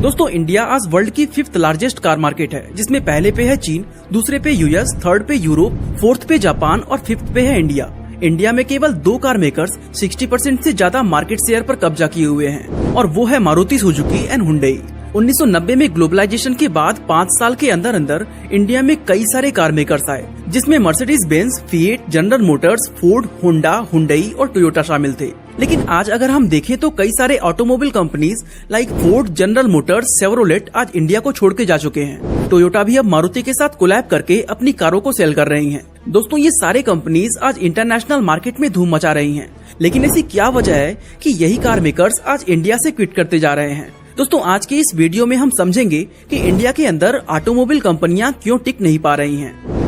दोस्तों इंडिया आज वर्ल्ड की 5th लार्जेस्ट कार मार्केट है, जिसमें पहले पे है चीन, दूसरे पे यूएस, थर्ड पे यूरोप, फोर्थ पे जापान और 5th पे है इंडिया। इंडिया में केवल 2 कार मेकर्स 60% से ज्यादा मार्केट शेयर पर कब्जा किए हुए हैं और वो है मारुति सुजुकी एंड हुंडई। 1990 में ग्लोबलाइजेशन के बाद 5 साल के अंदर अंदर इंडिया में कई सारे कार मेकर्स आए, जिसमें Mercedes Benz, fiat, general Motors, Ford, Honda, Hyundai और टोयोटा शामिल थे। लेकिन आज अगर हम देखें तो कई सारे automobile companies like Ford, general Motors, Chevrolet आज इंडिया को छोड़ के जा चुके हैं। टोयोटा भी अब मारुति के साथ कोलैब करके अपनी कारों को सेल कर रही हैं। दोस्तों ये सारे कंपनीज आज इंटरनेशनल मार्केट में धूम मचा रही हैं। लेकिन ऐसी क्या वजह है कि यही कार मेकर्स आज इंडिया से क्विट करते जा रहे हैं? दोस्तों आज के इस वीडियो में हम समझेंगे कि इंडिया के अंदर ऑटोमोबाइल कंपनियां क्यों टिक नहीं पा रही हैं।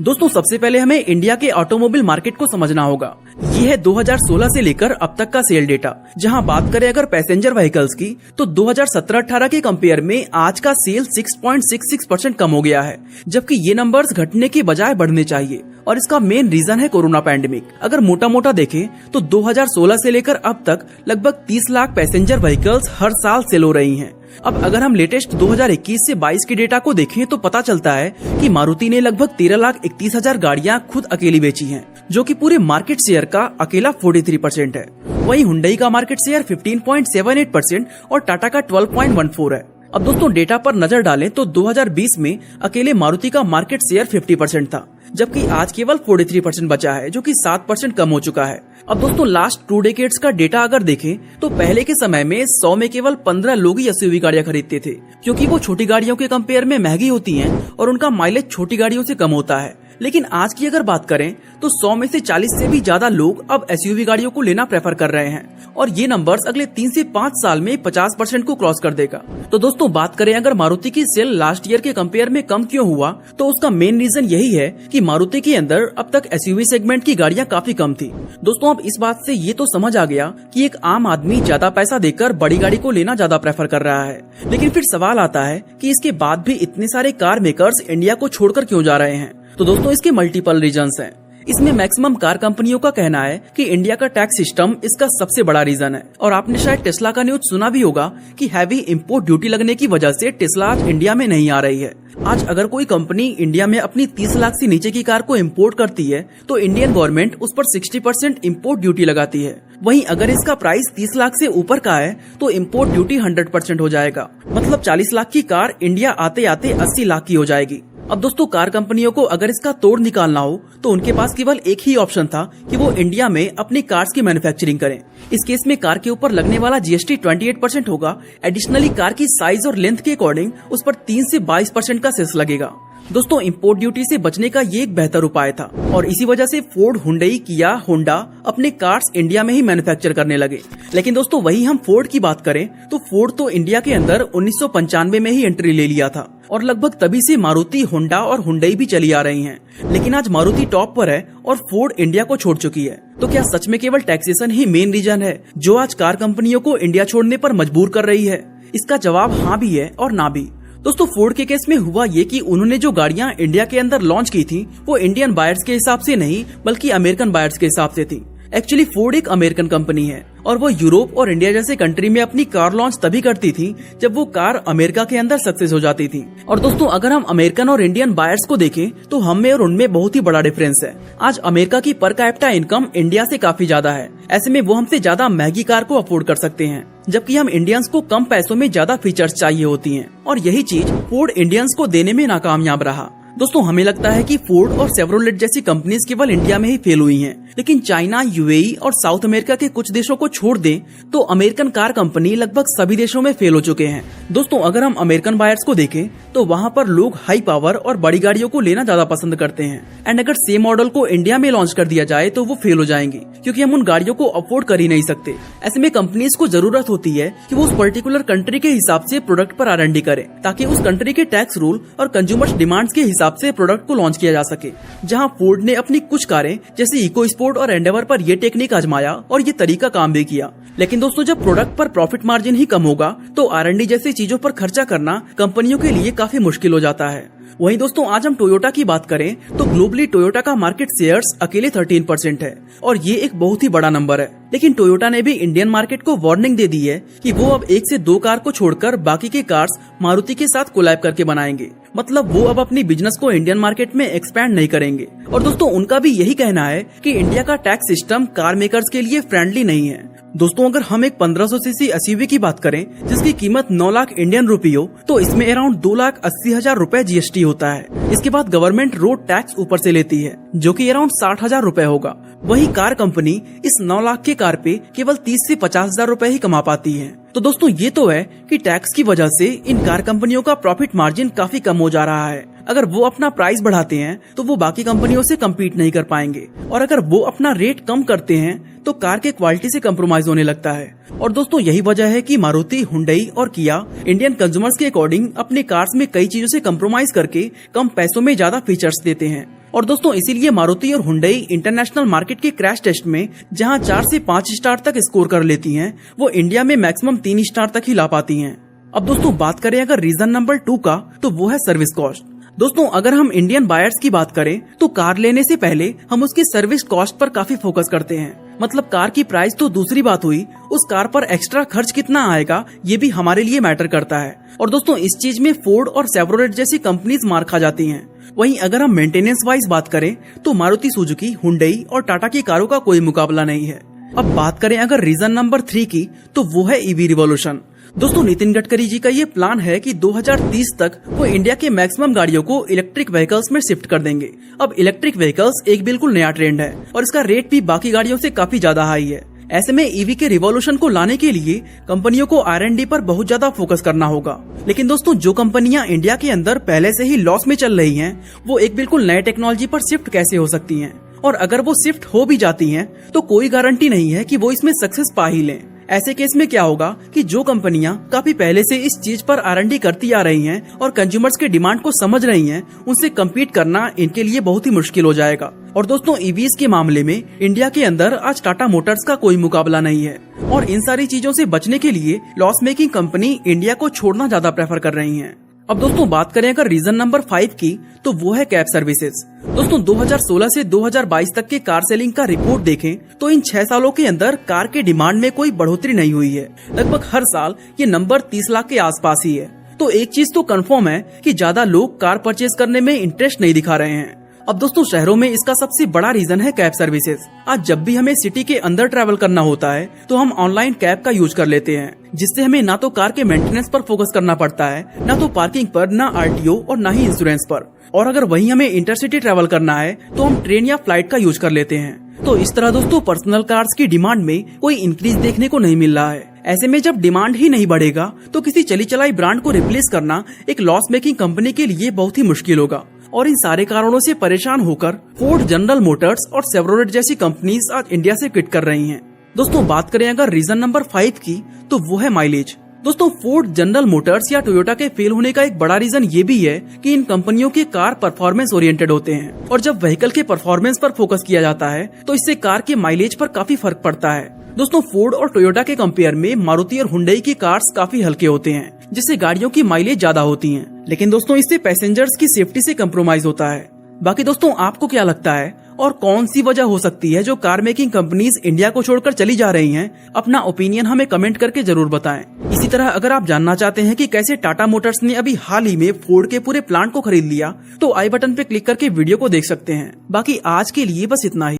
दोस्तों सबसे पहले हमें इंडिया के ऑटोमोबाइल मार्केट को समझना होगा। ये है 2016 से लेकर अब तक का सेल डेटा। जहां बात करें अगर पैसेंजर व्हीकल्स की तो 2017-18 के कंपेयर में आज का सेल 6.66% कम हो गया है, जबकि ये नंबर्स घटने के बजाय बढ़ने चाहिए और इसका मेन रीजन है कोरोना पैंडेमिक। अगर मोटा मोटा देखें तो 2016 से लेकर अब तक लगभग 30 लाख पैसेंजर व्हीकल्स हर साल सेल हो रही हैं। अब अगर हम लेटेस्ट 2021 से 22 के डेटा को देखें तो पता चलता है कि मारुति ने लगभग 13,31,000 गाड़ियां खुद अकेली बेची हैं, जो कि पूरे मार्केट शेयर का अकेला 43% है। वहीं हुंडई का मार्केट शेयर 15.78% और टाटा का 12.14 है। अब दोस्तों डेटा पर नजर डालें तो 2020 में अकेले मारुति का मार्केट शेयर 50% था, जबकि आज केवल 43% बचा है, जो कि 7% कम हो चुका है। अब दोस्तों लास्ट 2 डेकेड्स का डेटा अगर देखें तो पहले के समय में 100 में केवल 15 लोग ही एसयूवी गाड़ियां खरीदते थे, क्योंकि वो छोटी गाड़ियों के कंपेयर में महंगी होती हैं और उनका माइलेज छोटी गाड़ियों से कम होता है। लेकिन आज की अगर बात करें तो 100 में से 40 से भी ज्यादा लोग अब एसयूवी गाड़ियों को लेना प्रेफर कर रहे हैं और ये नंबर्स अगले 3 से 5 साल में 50% को क्रॉस कर देगा। तो दोस्तों बात करें अगर मारुति की सेल लास्ट ईयर के कंपेयर में कम क्यों हुआ, तो उसका मेन रीजन यही है कि मारुति के अंदर अब तक एसयूवी सेगमेंट की गाड़ियां काफी कम थी। दोस्तों अब इस बात से ये तो समझ आ गया कि एक आम आदमी ज्यादा पैसा देकर बड़ी गाड़ी को लेना ज्यादा प्रेफर कर रहा है। लेकिन फिर सवाल आता है कि इसके बाद भी इतने सारे कार मेकर्स इंडिया को छोड़कर क्यों जा रहे हैं? तो दोस्तों इसके मल्टीपल रीजंस हैं। इसमें मैक्सिमम कार कंपनियों का कहना है कि इंडिया का टैक्स सिस्टम इसका सबसे बड़ा रीजन है। और आपने शायद टेस्ला का न्यूज सुना भी होगा कि हैवी इंपोर्ट ड्यूटी लगने की वजह से टेस्ला आज इंडिया में नहीं आ रही है। आज अगर कोई कंपनी इंडिया में अपनी 30 लाख से नीचे की कार को इम्पोर्ट करती है तो इंडियन गवर्नमेंट उस पर 60% इम्पोर्ट ड्यूटी लगाती है। वहीं अगर इसका प्राइस 30 लाख से ऊपर का है तो इम्पोर्ट ड्यूटी 100% हो जाएगा। मतलब 40 लाख की कार इंडिया आते आते 80 लाख की हो जाएगी। अब दोस्तों कार कंपनियों को अगर इसका तोड़ निकालना हो तो उनके पास केवल एक ही ऑप्शन था कि वो इंडिया में अपनी कार्स की मैन्युफैक्चरिंग करें। इस केस में कार के ऊपर लगने वाला जीएसटी 28% होगा। एडिशनली कार की साइज और लेंथ के अकॉर्डिंग उस पर 3 से 22% का सेस लगेगा। दोस्तों इंपोर्ट ड्यूटी से बचने का ये एक बेहतर उपाय था और इसी वजह से फोर्ड, हुंडई, किया, होंडा अपने कार्स इंडिया में ही मैन्युफैक्चर करने लगे। लेकिन दोस्तों वही हम फोर्ड की बात करें तो फोर्ड तो इंडिया के अंदर 1995 में ही एंट्री ले लिया था और लगभग तभी से मारुति, होंडा और हुंडई भी चली आ रही हैं। लेकिन आज मारुति टॉप पर है और फोर्ड इंडिया को छोड़ चुकी है। तो क्या सच में केवल टैक्सेशन ही मेन रीजन है जो आज कार कंपनियों को इंडिया छोड़ने पर मजबूर कर रही है? इसका जवाब हाँ भी है और ना भी। दोस्तों फोर्ड के केस में हुआ ये कि उन्होंने जो गाड़ियां इंडिया के अंदर लॉन्च की थी वो इंडियन बायर्स के हिसाब से नहीं बल्कि अमेरिकन बायर्स के हिसाब से थी। एक्चुअली फोर्ड एक अमेरिकन कंपनी है और वो यूरोप और इंडिया जैसे कंट्री में अपनी कार लॉन्च तभी करती थी जब वो कार अमेरिका के अंदर सक्सेस हो जाती थी। और दोस्तों अगर हम अमेरिकन और इंडियन बायर्स को देखें तो हम में और उनमें बहुत ही बड़ा डिफरेंस है। आज अमेरिका की पर कैपिटा इनकम इंडिया से काफी ज्यादा है। ऐसे में वो हमसे ज्यादा महंगी कार को अफोर्ड कर सकते हैं, जबकि हम इंडियंस को कम पैसों में ज्यादा फीचर्स चाहिए होती हैं और यही चीज फोर्ड इंडियंस को देने में नाकामयाब रहा। दोस्तों हमें लगता है कि फोर्ड और शेवरोलेट जैसी कंपनीज केवल इंडिया में ही फेल हुई हैं, लेकिन चाइना, यूएई और साउथ अमेरिका के कुछ देशों को छोड़ दें तो अमेरिकन कार कंपनी लगभग सभी देशों में फेल हो चुके हैं। दोस्तों अगर हम अमेरिकन बायर्स को देखें तो वहाँ पर लोग हाई पावर और बड़ी गाड़ियों को लेना ज्यादा पसंद करते हैं एंड अगर सेम मॉडल को इंडिया में लॉन्च कर दिया जाए तो वो फेल हो जाएंगी, क्योंकि हम उन गाड़ियों को अफोर्ड कर ही नहीं सकते। ऐसे में कंपनीज को जरूरत होती है कि वो उस पर्टिकुलर कंट्री के हिसाब से प्रोडक्ट पर R&D करें, ताकि उस कंट्री के टैक्स रूल और कंज्यूमर्स डिमांड्स के हिसाब हिसाब से प्रोडक्ट को लॉन्च किया जा सके। जहां फोर्ड ने अपनी कुछ कारें जैसे इको स्पोर्ट और एंडेवर पर ये टेक्निक आजमाया और ये तरीका काम भी किया। लेकिन दोस्तों जब प्रोडक्ट पर प्रॉफिट मार्जिन ही कम होगा तो R&D जैसी चीजों पर खर्चा करना कंपनियों के लिए काफी मुश्किल हो जाता है। वहीं दोस्तों आज हम टोयोटा की बात करें तो ग्लोबली टोयोटा का मार्केट शेयर्स अकेले 13% है और ये एक बहुत ही बड़ा नंबर है। लेकिन टोयोटा ने भी इंडियन मार्केट को वार्निंग दे दी है कि वो अब 1 से 2 कार को छोड़कर बाकी के कार्स मारुति के साथ कोलैब करके बनाएंगे। मतलब वो अब अपनी बिजनेस को इंडियन मार्केट में एक्सपैंड नहीं करेंगे। और दोस्तों उनका भी यही कहना है कि इंडिया का टैक्स सिस्टम कार मेकर्स के लिए फ्रेंडली नहीं है। दोस्तों अगर हम एक 1500 सीसी SUV की बात करें जिसकी कीमत 9 लाख इंडियन रुपी हो तो इसमें अराउंड 2,80,000 रुपए GST होता है। इसके बाद गवर्नमेंट रोड टैक्स ऊपर से लेती है जो कि अराउंड 60,000 रुपए होगा। वही कार कंपनी इस 9 लाख के कार पे केवल 30 से 50,000 रुपए ही कमा पाती है। तो दोस्तों ये तो है कि टैक्स की वजह से इन कार कंपनियों का प्रॉफिट मार्जिन काफी कम हो जा रहा है। अगर वो अपना प्राइस बढ़ाते हैं तो वो बाकी कंपनियों से कम्पीट नहीं कर पाएंगे और अगर वो अपना रेट कम करते हैं तो कार के क्वालिटी से कम्प्रोमाइज होने लगता है। और दोस्तों यही वजह है कि मारुति, हुंडई और किया इंडियन कंज्यूमर्स के अकॉर्डिंग अपने कार्स में कई चीजों से कम्प्रोमाइज करके कम पैसों में ज्यादा फीचर्स देते हैं। और दोस्तों इसीलिए मारुति और हुंडई इंटरनेशनल मार्केट के क्रैश टेस्ट में जहां 4 से 5 स्टार तक स्कोर कर लेती हैं, वो इंडिया में मैक्सिमम 3 स्टार तक ही ला पाती हैं। अब दोस्तों बात करें अगर रीजन नंबर 2 का तो वो है सर्विस कॉस्ट। दोस्तों अगर हम इंडियन बायर्स की बात करें तो कार लेने से पहले हम उसकी सर्विस कॉस्ट पर काफी फोकस करते हैं। मतलब कार की प्राइस तो दूसरी बात हुई, उस कार पर एक्स्ट्रा खर्च कितना आएगा ये भी हमारे लिए मैटर करता है। और दोस्तों इस चीज में फोर्ड और शेवरोलेट जैसी कंपनीज मार खा जाती हैं। वहीं अगर हम मेंटेनेंस वाइज बात करें तो मारुति सुजुकी, हुंडई और टाटा की कारों का कोई मुकाबला नहीं है। अब बात करें अगर रीजन नंबर 3 की तो वो है EV रिवॉल्यूशन। दोस्तों नितिन गडकरी जी का ये प्लान है कि 2030 तक वो इंडिया के मैक्सिमम गाड़ियों को इलेक्ट्रिक व्हीकल्स में शिफ्ट कर देंगे। अब इलेक्ट्रिक व्हीकल्स एक बिल्कुल नया ट्रेंड है और इसका रेट भी बाकी गाड़ियों से काफी ज्यादा हाई है। ऐसे में EV के रिवॉल्यूशन को लाने के लिए कंपनियों को R&D पर बहुत ज्यादा फोकस करना होगा। लेकिन दोस्तों जो कंपनियां इंडिया के अंदर पहले से ही लॉस में चल रही हैं, वो एक बिल्कुल नए टेक्नोलॉजी पर शिफ्ट कैसे हो सकती हैं? और अगर वो शिफ्ट हो भी जाती हैं, तो कोई गारंटी नहीं है कि वो इसमें सक्सेस पा ही लें। ऐसे केस में क्या होगा कि जो कंपनियां काफी पहले से इस चीज पर R&D करती आ रही हैं और कंज्यूमर्स के डिमांड को समझ रही हैं, उनसे कम्पीट करना इनके लिए बहुत ही मुश्किल हो जाएगा। और दोस्तों EVs के मामले में इंडिया के अंदर आज टाटा मोटर्स का कोई मुकाबला नहीं है और इन सारी चीजों से बचने के लिए लॉस मेकिंग कंपनी इंडिया को छोड़ना ज्यादा प्रेफर कर रही है। अब दोस्तों बात करें अगर रीजन नंबर 5 की तो वो है कैब सर्विसेज। दोस्तों 2016 से 2022 तक के कार सेलिंग का रिपोर्ट देखें तो इन 6 सालों के अंदर कार के डिमांड में कोई बढ़ोतरी नहीं हुई है। लगभग हर साल ये नंबर 30 लाख के आसपास ही है। तो एक चीज तो कंफर्म है कि ज्यादा लोग कार परचेज करने में इंटरेस्ट नहीं दिखा रहे हैं। अब दोस्तों शहरों में इसका सबसे बड़ा रीजन है कैब सर्विसेज। आज जब भी हमें सिटी के अंदर ट्रैवल करना होता है तो हम ऑनलाइन कैब का यूज कर लेते हैं, जिससे हमें ना तो कार के मेंटेनेंस पर फोकस करना पड़ता है, ना तो पार्किंग पर, ना RTO और ना ही इंश्योरेंस पर। और अगर वहीं हमें इंटरसिटी ट्रैवल करना है तो हम ट्रेन या फ्लाइट का यूज कर लेते हैं। तो इस तरह दोस्तों पर्सनल कार्स की डिमांड में कोई इंक्रीज देखने को नहीं मिल रहा है। ऐसे में जब डिमांड ही नहीं बढ़ेगा तो किसी चली चलाई ब्रांड को रिप्लेस करना एक लॉस मेकिंग कंपनी के लिए बहुत ही मुश्किल होगा। और इन सारे कारणों से परेशान होकर फोर्ड, जनरल मोटर्स और शेवरोलेट जैसी कंपनीज आज इंडिया से क्विट कर रही हैं। दोस्तों बात करें अगर रीजन नंबर 5 की तो वो है माइलेज। दोस्तों फोर्ड, जनरल मोटर्स या टोयोटा के फेल होने का एक बड़ा रीजन ये भी है कि इन कंपनियों के कार परफॉर्मेंस ओरिएंटेड होते हैं और जब व्हीकल के परफॉर्मेंस पर फोकस किया जाता है तो इससे कार के माइलेज पर काफी फर्क पड़ता है। दोस्तों फोर्ड और टोयोटा के कंपेयर में मारुति और हुंडई की कार्स काफी हल्के होते हैं, जिससे गाड़ियों की माइलेज ज्यादा होती है। लेकिन दोस्तों इससे पैसेंजर्स की सेफ्टी से कम्प्रोमाइज होता है। बाकी दोस्तों आपको क्या लगता है और कौन सी वजह हो सकती है जो कार मेकिंग कंपनीज इंडिया को छोड़कर चली जा रही हैं? अपना ओपिनियन हमें कमेंट करके जरूर बताएं। इसी तरह अगर आप जानना चाहते हैं कि कैसे टाटा मोटर्स ने अभी हाल ही में फोर्ड के पूरे प्लांट को खरीद लिया, तो आई बटन पे क्लिक करके वीडियो को देख सकते हैं। बाकी आज के लिए बस इतना ही।